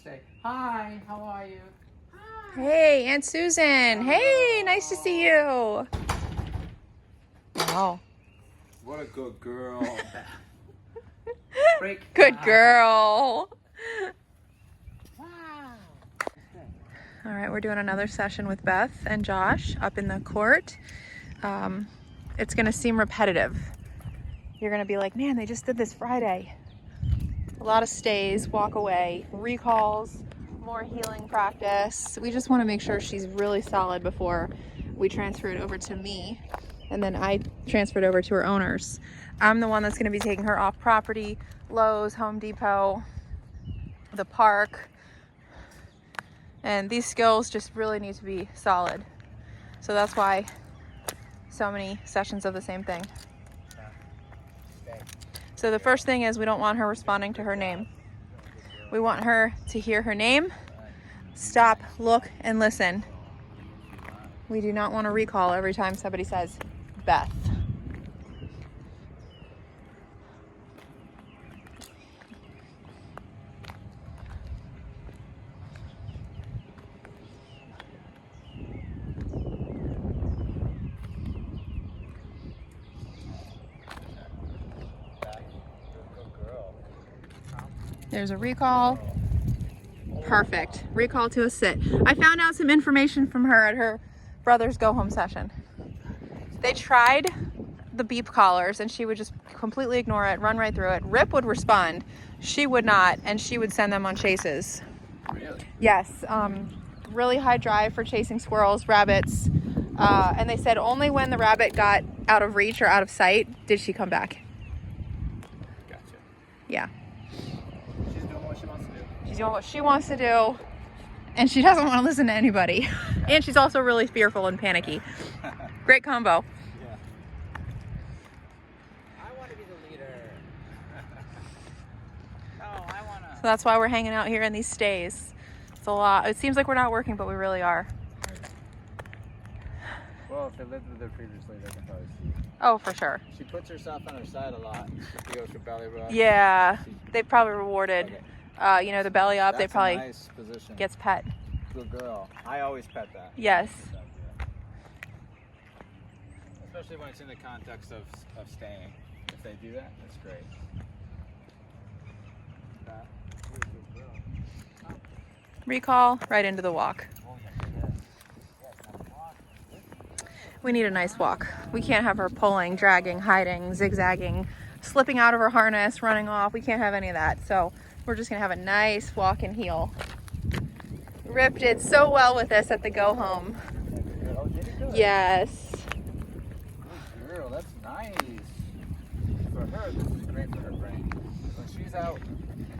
Say, hi, how are you? Hey, Aunt Susan. Hey, nice to see you. Oh. What a good girl. Good girl. Wow. All right, we're doing another session with Beth and Josh up in the court. It's gonna seem repetitive. You're gonna be like, man, they just did this Friday. A lot of stays, walk away, recalls, more healing practice. We just wanna make sure she's really solid before we transfer it over to me. And then I transferred over to her owners. I'm the one that's gonna be taking her off property, Lowe's, Home Depot, the park. And these skills just really need to be solid. So that's why so many sessions of the same thing. So the first thing is we don't want her responding to her name. We want her to hear her name, stop, look, and listen. We do not want to recall every time somebody says Beth. There's a recall. Perfect. Recall to a sit. I found out some information from her at her brother's go home session. They tried the beep collars and she would just completely ignore it, run right through it. Rip would respond. She would not, and she would send them on chases. Really? Yes. Really high drive for chasing squirrels, rabbits. And they said only when the rabbit got out of reach or out of sight did she come back. Gotcha. Yeah. She's doing what she wants to do. She's doing what she wants to do, and she doesn't want to listen to anybody. And she's also really fearful and panicky. Great combo. Yeah. I want to be the leader. No, I want to. So that's why we're hanging out here in these stays. It's a lot. It seems like we're not working, but we really are. Well, if they lived with her previously, they can probably see. Oh, for sure. She puts herself on her side a lot. She goes for belly rub. Yeah, they probably rewarded, Okay. the belly up. That's They probably a nice position. gets pet. Good girl. I always pet that. Yes. Especially when it's in the context of staying. If they do that, that's great. That is a good girl. Recall right into the walk. Oh, yeah. We need a nice walk. We can't have her pulling, dragging, hiding, zigzagging, slipping out of her harness, running off. We can't have any of that. So we're just gonna have a nice walk and heel. Rip did so well with this at the go home. Oh, did it good? Yes. Good girl, that's nice. For her, this is great for her brain. When she's out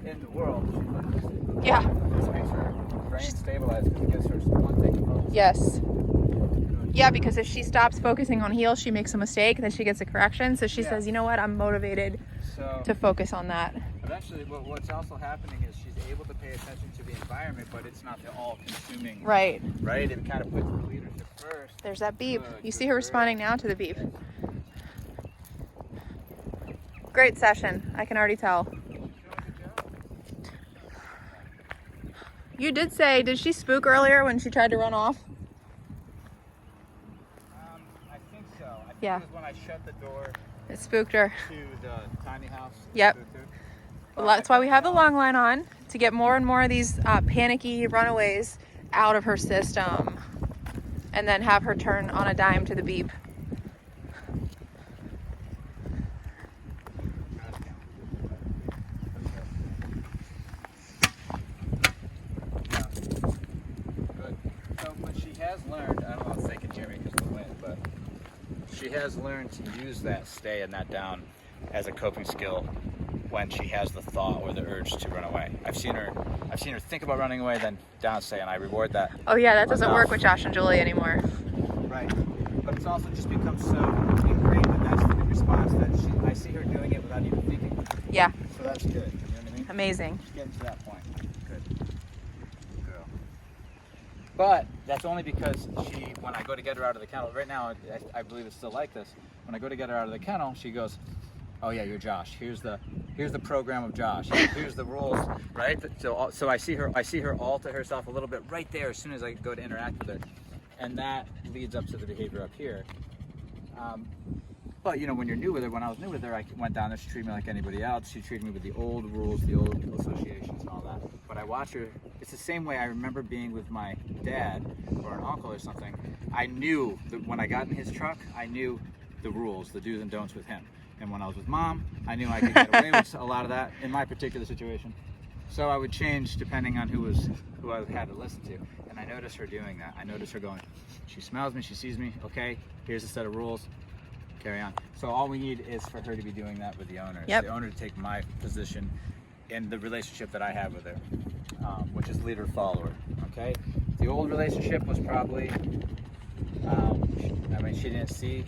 in the world, Yeah. this makes her brain stabilized because it gives her one thing to focus. Yes. Yeah, because if she stops focusing on heel, she makes a mistake, then she gets a correction. So she says, you know what, I'm motivated to focus on that. Eventually, what's also happening is she's able to pay attention to the environment, but it's not the all-consuming. Right. Right? It kind of puts the leadership first. There's that beep. Good, You good see her girl. responding now to the beep. Great session. I can already tell. You did say, did she spook earlier when she tried to run off? I think so. I think Yeah. it was when I shut the door It spooked her. to the tiny house. Yep. But That's why we have the long line on, to get more and more of these panicky runaways out of her system, and then have her turn on a dime to the beep. Good. So, but she has learned, I don't know if they can hear me because of the wind, but she has learned to use that stay and that down as a coping skill when she has the thought or the urge to run away. I've seen her think about running away, then down stay, and I reward that. Oh yeah, that doesn't enough. work with Josh and Julie anymore. Right. But it's also just become so ingrained that that's the response that I see her doing it without even thinking. Yeah, So that's good. You know what I mean? amazing. She's getting to that point. Good. Good girl. But that's only because when I go to get her out of the kennel, right now, I believe it's still like this. When I go to get her out of the kennel, she goes, oh yeah, you're Josh. Here's the Here's the program of Josh. Here's the rules, right? So I see her alter herself a little bit right there as soon as I go to interact with her, and that leads up to the behavior up here. But you know, when you're new with her, when I was new with her, I went down there. She treated me like anybody else. She treated me with the old rules, the old associations, and all that. But I watch her. It's the same way I remember being with my dad or an uncle or something. I knew that when I got in his truck, I knew the rules, the do's and don'ts with him. And when I was with mom, I knew I could get away with a lot of that in my particular situation. So I would change depending on who I had to listen to. And I noticed her doing that. I noticed her going, she smells me, she sees me, okay, here's a set of rules, carry on. So all we need is for her to be doing that with the owner. Yep. The owner to take my position in the relationship that I have with her, which is leader-follower, okay? The old relationship was probably, I mean, she didn't see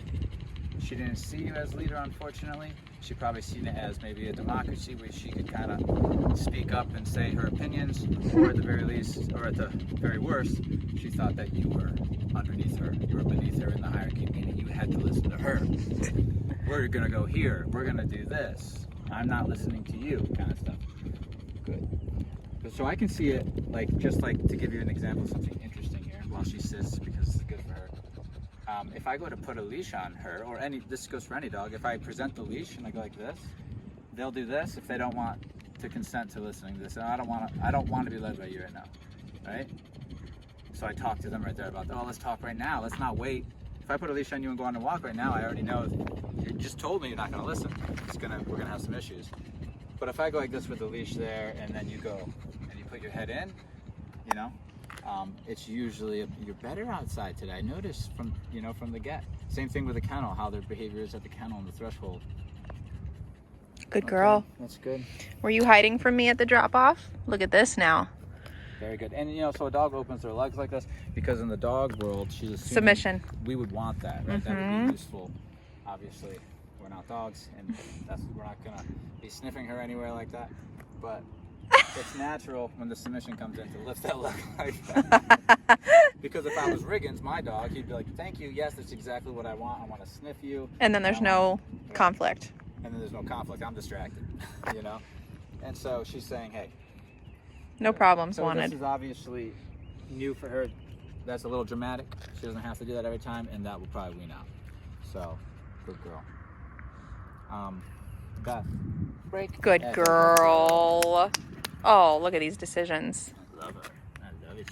you as leader, unfortunately. She probably seen it as maybe a democracy where she could kind of speak up and say her opinions, or at the very least, or at the very worst, she thought that you were underneath her, you were beneath her in the hierarchy, meaning you had to listen to her. We're gonna go here, we're gonna do this, I'm not listening to you, kind of stuff. Good. So I can see it, like, just like to give you an example of something interesting here while she sits, because it's good for her. If I go to put a leash on her, or this goes for any dog, if I present the leash and I go like this, they'll do this if they don't want to consent to listening to this. And I don't want to be led by you right now, right? So I talk to them right there about, oh, let's talk right now. Let's not wait. If I put a leash on you and go on a walk right now, I already know you just told me you're not going to listen. We're gonna have some issues. But if I go like this with the leash there, and then you go and you put your head in, you know. It's usually you're better outside today. I noticed from the get. Same thing with the kennel, how their behavior is at the kennel and the threshold. Good girl. Okay, that's good. Were you hiding from me at the drop-off? Look at this now. Very good. And so a dog opens their legs like this because in the dog world, she's assuming Submission. we would want that, right? That would be useful. Obviously, we're not dogs, and we're not gonna be sniffing her anywhere like that. But it's natural when the submission comes in to lift that leg like that. Because if I was Riggins, my dog, he'd be like, thank you, yes, that's exactly what I want. I want to sniff you. And then there's no conflict. And then there's no conflict. I'm distracted, you know? And so she's saying, hey. No problems so wanted. This is obviously new for her. That's a little dramatic. She doesn't have to do that every time, and that will probably wean out. So, good girl. Beth, break. Good girl. Oh, look at these decisions. I love her. I love it.